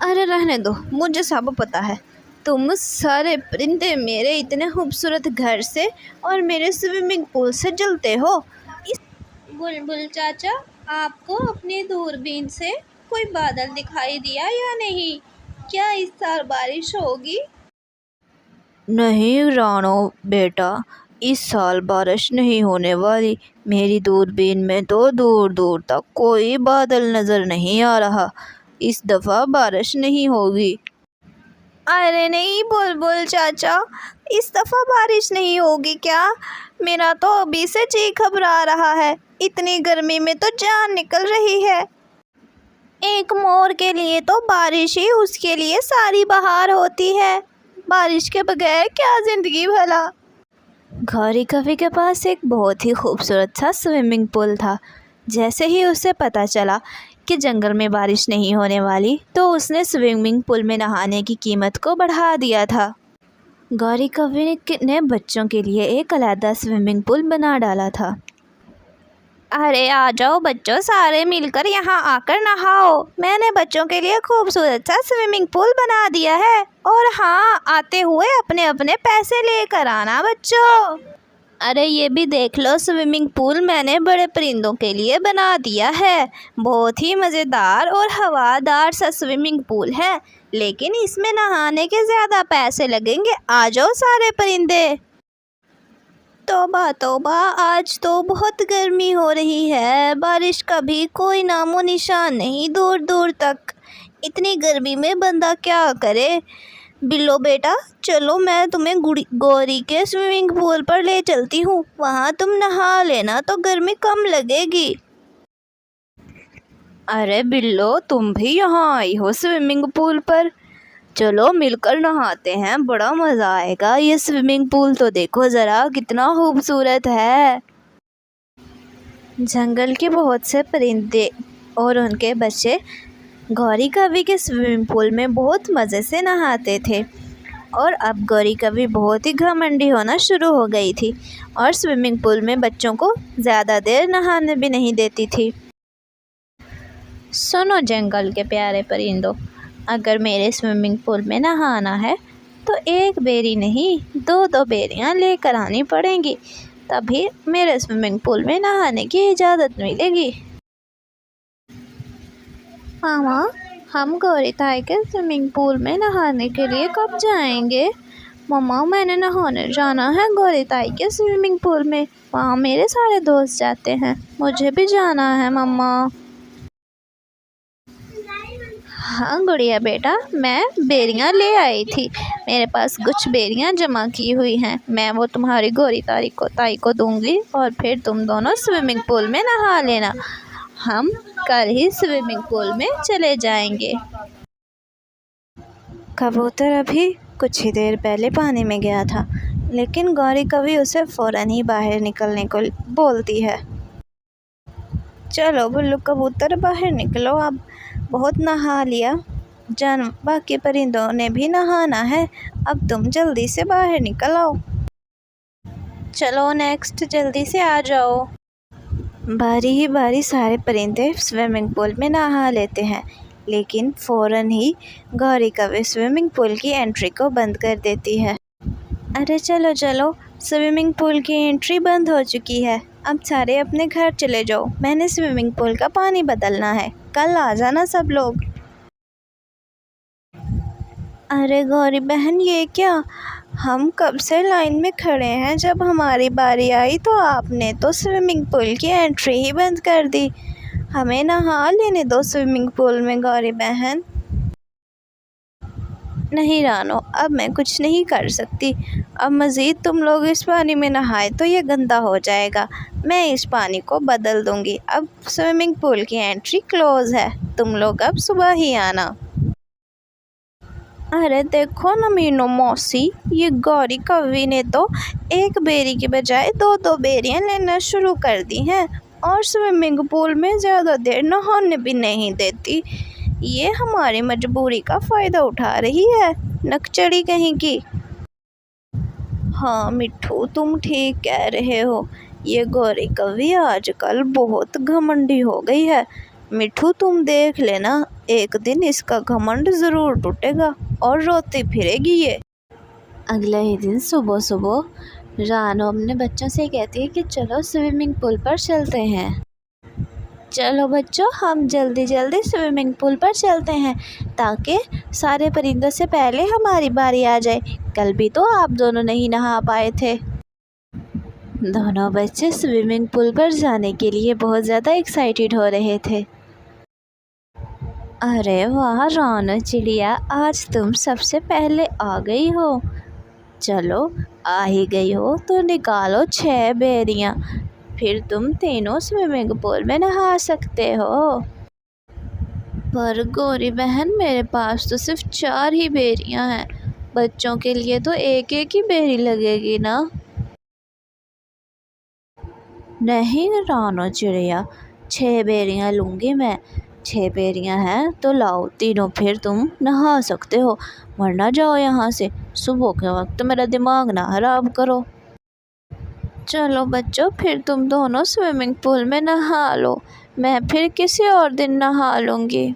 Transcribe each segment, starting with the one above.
अरे रहने दो, मुझे सब पता है। तुम सारे परिंदे मेरे इतने खूबसूरत घर से और मेरे स्विमिंग पूल से जलते हो। बुलबुल चाचा, आपको अपनी दूरबीन से कोई बादल दिखाई दिया या नहीं? क्या इस साल बारिश होगी? नहीं रानो बेटा, इस साल बारिश नहीं होने वाली। मेरी दूरबीन में तो दूर दूर तक कोई बादल नज़र नहीं आ रहा। इस दफ़ा बारिश नहीं होगी। अरे नहीं बुलबुल चाचा, इस दफ़ा बारिश नहीं होगी क्या? मेरा तो अभी से जी घबरा रहा है। इतनी गर्मी में तो जान निकल रही है। एक मोर के लिए तो बारिश ही उसके लिए सारी बहार होती है। बारिश के बगैर क्या जिंदगी भला। गौरी कवि के पास एक बहुत ही खूबसूरत सा स्विमिंग पूल था। जैसे ही उसे पता चला कि जंगल में बारिश नहीं होने वाली, तो उसने स्विमिंग पूल में नहाने की कीमत को बढ़ा दिया था। गौरी कवि ने बच्चों के लिए एक अलग स्विमिंग पूल बना डाला था। अरे आ जाओ बच्चों, सारे मिलकर यहाँ आकर नहाओ। मैंने बच्चों के लिए खूबसूरत सा स्विमिंग पूल बना दिया है। और हाँ, आते हुए अपने अपने पैसे लेकर आना बच्चों। अरे ये भी देख लो, स्विमिंग पूल मैंने बड़े परिंदों के लिए बना दिया है। बहुत ही मज़ेदार और हवादार सा स्विमिंग पूल है, लेकिन इसमें नहाने के ज़्यादा पैसे लगेंगे। आ जाओ सारे परिंदे। तौबा तौबा, आज तो बहुत गर्मी हो रही है। बारिश का भी कोई नामो निशान नहीं दूर दूर तक। इतनी गर्मी में बंदा क्या करे। बिल्लो बेटा, चलो मैं तुम्हें गौरी के स्विमिंग पूल पर ले चलती हूँ। वहाँ तुम नहा लेना तो गर्मी कम लगेगी। अरे बिल्लो, तुम भी यहाँ आई हो स्विमिंग पूल पर? चलो मिलकर नहाते हैं, बड़ा मज़ा आएगा। ये स्विमिंग पूल तो देखो ज़रा, कितना खूबसूरत है। जंगल के बहुत से परिंदे और उनके बच्चे गौरी कवि के स्विमिंग पूल में बहुत मज़े से नहाते थे। और अब गौरी कवि बहुत ही घमंडी होना शुरू हो गई थी और स्विमिंग पूल में बच्चों को ज़्यादा देर नहाने भी नहीं देती थी। सुनो जंगल के प्यारे परिंदों, अगर मेरे स्विमिंग पूल में नहाना है तो एक बेरी नहीं, दो दो बेरियां लेकर आनी पड़ेंगी, तभी मेरे स्विमिंग पूल में नहाने की इजाज़त मिलेगी। मामा, हम गौरी ताई के स्विमिंग पूल में नहाने के लिए कब जाएंगे? मम्मा, मैंने नहाने जाना है गौरी ताई के स्विमिंग पूल में। वहाँ मेरे सारे दोस्त जाते हैं, मुझे भी जाना है मम्मा। हाँ गुड़िया बेटा, मैं बेरियां ले आई थी। मेरे पास कुछ बेरियां जमा की हुई हैं। मैं वो तुम्हारी गौरी ताई को दूंगी और फिर तुम दोनों स्विमिंग पूल में नहा लेना। हम कल ही स्विमिंग पूल में चले जाएंगे। कबूतर अभी कुछ ही देर पहले पानी में गया था, लेकिन गौरी कवि उसे फ़ौरन ही बाहर निकलने को बोलती है। चलो बुल्लू कबूतर, बाहर निकलो अब। बहुत नहा लिया, बाकी परिंदों ने भी नहाना है। अब तुम जल्दी से बाहर निकल आओ। चलो नेक्स्ट, जल्दी से आ जाओ। बारी ही बारी सारे परिंदे स्विमिंग पूल में नहा लेते हैं, लेकिन फ़ौरन ही गौरी कवि स्विमिंग पूल की एंट्री को बंद कर देती है। अरे चलो चलो, स्विमिंग पूल की एंट्री बंद हो चुकी है। अब सारे अपने घर चले जाओ। मैंने स्विमिंग पूल का पानी बदलना है, कल आ जाना सब लोग। अरे गौरी बहन, ये क्या? हम कब से लाइन में खड़े हैं, जब हमारी बारी आई तो आपने तो स्विमिंग पूल की एंट्री ही बंद कर दी। हमें नहा लेने दो स्विमिंग पूल में गौरी बहन। नहीं रानो, अब मैं कुछ नहीं कर सकती। अब मज़ीद तुम लोग इस पानी में नहाए तो ये गंदा हो जाएगा। मैं इस पानी को बदल दूंगी। अब स्विमिंग पूल की एंट्री क्लोज़ है, तुम लोग अब सुबह ही आना। अरे देखो ना मीनू मौसी, ये गौरी कवि ने तो एक बेरी की बजाय दो दो बेरियां लेना शुरू कर दी हैं और स्विमिंग पूल में ज़्यादा देर नहाने भी नहीं देती। ये हमारी मजबूरी का फ़ायदा उठा रही है, नकचड़ी कहीं की। हाँ मिट्ठू, तुम ठीक कह रहे हो। ये गौरी कवि आजकल बहुत घमंडी हो गई है। मिठू तुम देख लेना, एक दिन इसका घमंड ज़रूर टूटेगा और रोती फिरेगी ये। अगले ही दिन सुबह सुबह रानो अपने बच्चों से कहती है कि चलो स्विमिंग पूल पर चलते हैं। चलो बच्चों, हम जल्दी जल्दी स्विमिंग पूल पर चलते हैं ताकि सारे परिंदों से पहले हमारी बारी आ जाए। कल भी तो आप दोनों नहीं नहा पाए थे। दोनों बच्चे स्विमिंग पूल पर जाने के लिए बहुत ज़्यादा एक्साइटेड हो रहे थे। अरे वाह रानो चिड़िया, आज तुम सबसे पहले आ गई हो। चलो, आ ही गई हो तो निकालो 6 बेरियां, फिर तुम तीनों स्विमिंग पूल में नहा सकते हो। पर गौरी बहन, मेरे पास तो सिर्फ 4 ही बेरियां हैं, बच्चों के लिए तो एक एक ही बेरी लगेगी ना। नहीं रानो चिड़िया, 6 बेरियां लूँगी मैं। 6 बेरियां हैं तो लाओ तीनों, फिर तुम नहा सकते हो, वरना जाओ यहाँ से। सुबह के वक्त मेरा दिमाग ना खराब करो। चलो बच्चों, फिर तुम दोनों स्विमिंग पूल में नहा लो, मैं फिर किसी और दिन नहा लूँगी।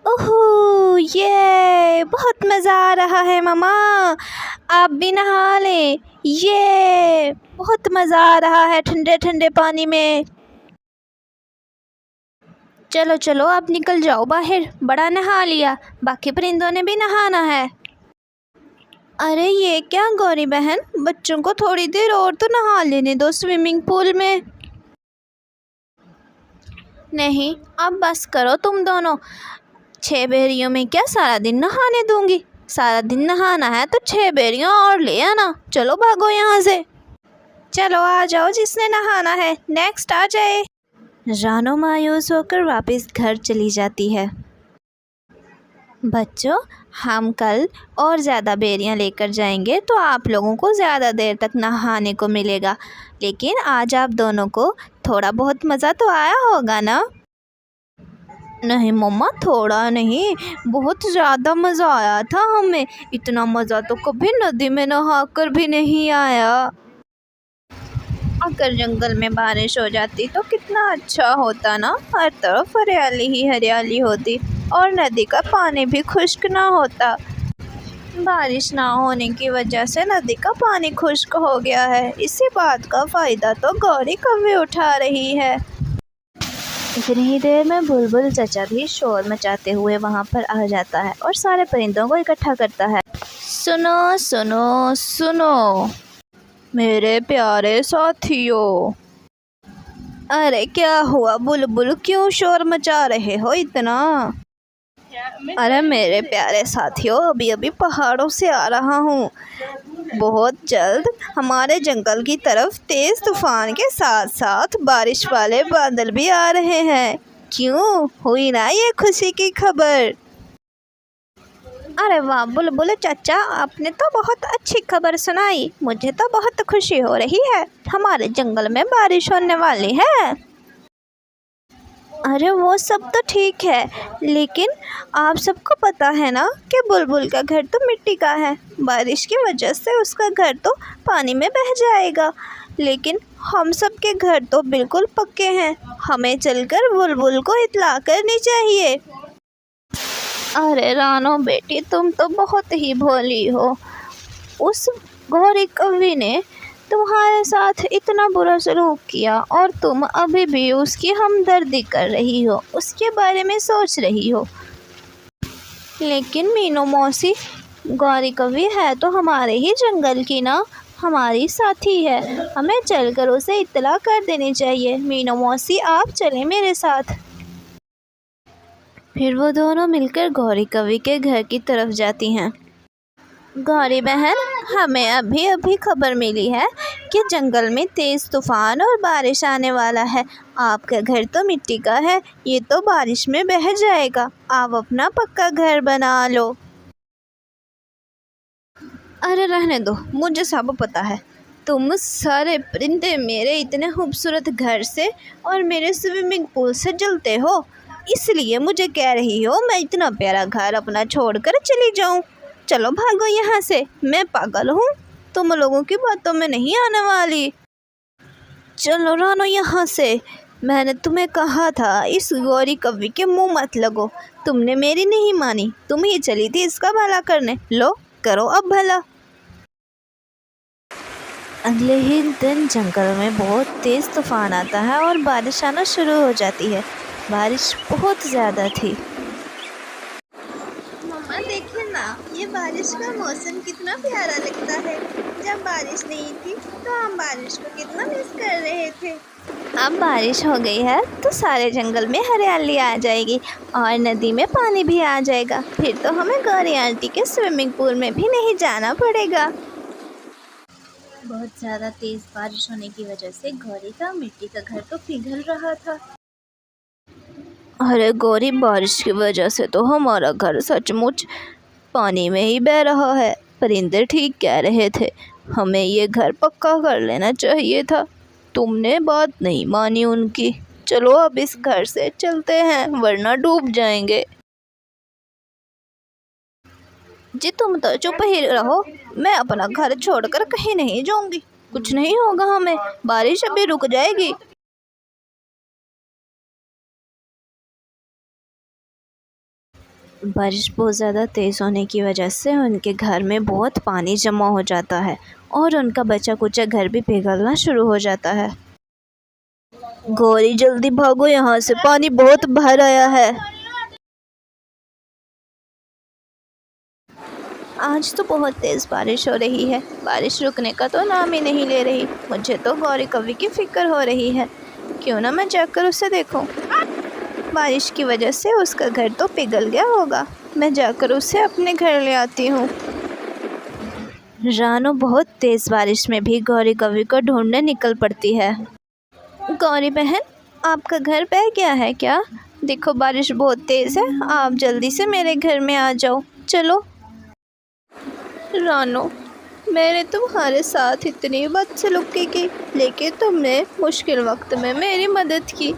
ओहो, ये बहुत मज़ा आ रहा है मम्मा, आप भी नहा लें। ये बहुत मज़ा आ रहा है ठंडे ठंडे पानी में। चलो चलो, आप निकल जाओ बाहर, बड़ा नहा लिया, बाकी परिंदों ने भी नहाना है। अरे ये क्या गौरी बहन, बच्चों को थोड़ी देर और तो नहा लेने दो स्विमिंग पूल में। नहीं, अब बस करो तुम दोनों, 6 बेरियों में क्या सारा दिन नहाने दूंगी। सारा दिन नहाना है तो 6 बेरियां और ले आना। चलो भागो यहाँ से। चलो आ जाओ, जिसने नहाना है नेक्स्ट आ जाए। रानो मायूस होकर वापस घर चली जाती है। बच्चों, हम कल और ज़्यादा बेरियां लेकर जाएंगे तो आप लोगों को ज़्यादा देर तक नहाने को मिलेगा, लेकिन आज आप दोनों को थोड़ा बहुत मज़ा तो आया होगा ना। नहीं मम्मा, थोड़ा नहीं, बहुत ज़्यादा मज़ा आया था हमें। इतना मज़ा तो कभी नदी में नहाकर भी नहीं आया। अगर जंगल में बारिश हो जाती तो कितना अच्छा होता ना, हर तरफ हरियाली ही हरियाली होती और नदी का पानी भी खुश्क ना होता। बारिश ना होने की वजह से नदी का पानी खुश्क हो गया है। इसी बात का फ़ायदा तो गौरी कभी उठा रही है। इतनी ही देर में बुलबुल चचा भी शोर मचाते हुए वहाँ पर आ जाता है और सारे परिंदों को इकट्ठा करता है। सुनो सुनो सुनो मेरे प्यारे साथियों। अरे क्या हुआ बुलबुल, क्यों शोर मचा रहे हो इतना? अरे मेरे प्यारे साथियों, अभी अभी पहाड़ों से आ रहा हूँ। बहुत जल्द हमारे जंगल की तरफ तेज़ तूफान के साथ साथ बारिश वाले बादल भी आ रहे हैं। क्यों, हुई ना ये खुशी की खबर? अरे वाह बुलबुल चाचा, आपने तो बहुत अच्छी खबर सुनाई। मुझे तो बहुत खुशी हो रही है, हमारे जंगल में बारिश होने वाली है। अरे वो सब तो ठीक है, लेकिन आप सबको पता है ना कि बुलबुल का घर तो मिट्टी का है। बारिश की वजह से उसका घर तो पानी में बह जाएगा, लेकिन हम सब के घर तो बिल्कुल पक्के हैं। हमें चलकर बुलबुल को इत्तला करनी चाहिए। अरे रानो बेटी, तुम तो बहुत ही भोली हो। उस गौरी कवि ने तुम्हारे साथ इतना बुरा सलूक किया और तुम अभी भी उसकी हमदर्दी कर रही हो, उसके बारे में सोच रही हो। लेकिन मीनू मौसी, गौरी कवि है तो हमारे ही जंगल की ना, हमारी साथी है, हमें चलकर उसे इत्तला कर देनी चाहिए। मीनू मौसी, आप चलें मेरे साथ। फिर वो दोनों मिलकर गौरी कवि के घर की तरफ जाती हैं। गौरी बहन, हमें अभी अभी खबर मिली है कि जंगल में तेज़ तूफान और बारिश आने वाला है। आपका घर तो मिट्टी का है, ये तो बारिश में बह जाएगा। आप अपना पक्का घर बना लो। अरे रहने दो, मुझे सब पता है। तुम सारे परिंदे मेरे इतने खूबसूरत घर से और मेरे स्विमिंग पूल से जलते हो, इसलिए मुझे कह रही हो मैं इतना प्यारा घर अपना छोड़कर चली जाऊं। चलो भागो यहाँ से, मैं पागल हूँ, तुम लोगों की बातों में नहीं आने वाली। चलो रानो यहाँ से, मैंने तुम्हें कहा था इस गौरी कव्वी के मुंह मत लगो। तुमने मेरी नहीं मानी, तुम ही चली थी इसका भला करने। लो करो अब भला। अगले ही दिन जंगल में बहुत तेज़ तूफान आता है और बारिश आना शुरू हो जाती है। बारिश बहुत ज़्यादा थी। मम्मा देखिए ना, ये बारिश का मौसम कितना प्यारा लगता है। जब बारिश नहीं थी तो हम बारिश को कितना मिस कर रहे थे। अब बारिश हो गई है तो सारे जंगल में हरियाली आ जाएगी और नदी में पानी भी आ जाएगा। फिर तो हमें गौरी आंटी के स्विमिंग पूल में भी नहीं जाना पड़ेगा। बहुत ज़्यादा तेज़ बारिश होने की वजह से गौरी का मिट्टी का घर तो पिघल रहा था। अरे गौरी, बारिश की वजह से तो हमारा घर सचमुच पानी में ही बह रहा है। परिंदे ठीक कह रहे थे, हमें ये घर पक्का कर लेना चाहिए था। तुमने बात नहीं मानी उनकी। चलो अब इस घर से चलते हैं वरना डूब जाएंगे। जी तुम तो चुप ही रहो, मैं अपना घर छोड़कर कहीं नहीं जाऊंगी। कुछ नहीं होगा हमें, बारिश अभी रुक जाएगी। बारिश बहुत ज़्यादा तेज़ होने की वजह से उनके घर में बहुत पानी जमा हो जाता है और उनका बचा कुचा घर भी पिघलना शुरू हो जाता है। गौरी जल्दी भागो यहाँ से, पानी बहुत भर आया है। आज तो बहुत तेज़ बारिश हो रही है, बारिश रुकने का तो नाम ही नहीं ले रही। मुझे तो गौरी कव्वी की फ़िक्र हो रही है। क्यों ना मैं जाकर उसे देखूं। बारिश की वजह से उसका घर तो पिघल गया होगा। मैं जाकर उसे अपने घर ले आती हूँ। रानू बहुत तेज़ बारिश में भी गौरी कव्वी को ढूंढने निकल पड़ती है। गौरी बहन, आपका घर बह गया है क्या? देखो बारिश बहुत तेज़ है, आप जल्दी से मेरे घर में आ जाओ। चलो। रानू, मैंने तुम्हारे साथ इतनी बदसलूकी की, लेकिन तुमने मुश्किल वक्त में मेरी मदद की।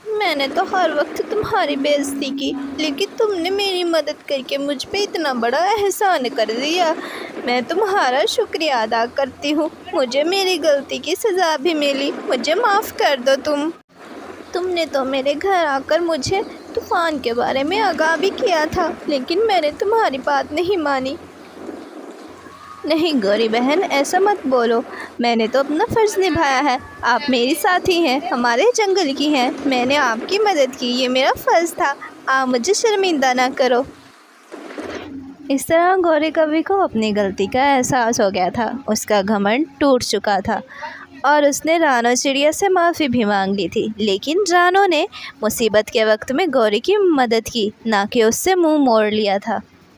मैंने तो हर वक्त तुम्हारी बेइज्जती की, लेकिन तुमने मेरी मदद करके मुझ पे इतना बड़ा एहसान कर दिया। मैं तुम्हारा शुक्रिया अदा करती हूँ। मुझे मेरी गलती की सज़ा भी मिली, मुझे माफ़ कर दो तुमने तो मेरे घर आकर मुझे तूफ़ान के बारे में आगाह भी किया था, लेकिन मैंने तुम्हारी बात नहीं मानी। नहीं गौरी बहन, ऐसा मत बोलो। मैंने तो अपना फ़र्ज़ निभाया है। आप मेरी साथी हैं, हमारे जंगल की हैं। मैंने आपकी मदद की, ये मेरा फ़र्ज़ था। आप मुझे शर्मिंदा ना करो। इस तरह गौरी कव्वी को अपनी गलती का एहसास हो गया था। उसका घमंड टूट चुका था और उसने रानो चिड़िया से माफ़ी भी मांग ली थी। लेकिन रानो ने मुसीबत के वक्त में गौरी की मदद की, ना कि उससे मुँह मोड़ लिया था।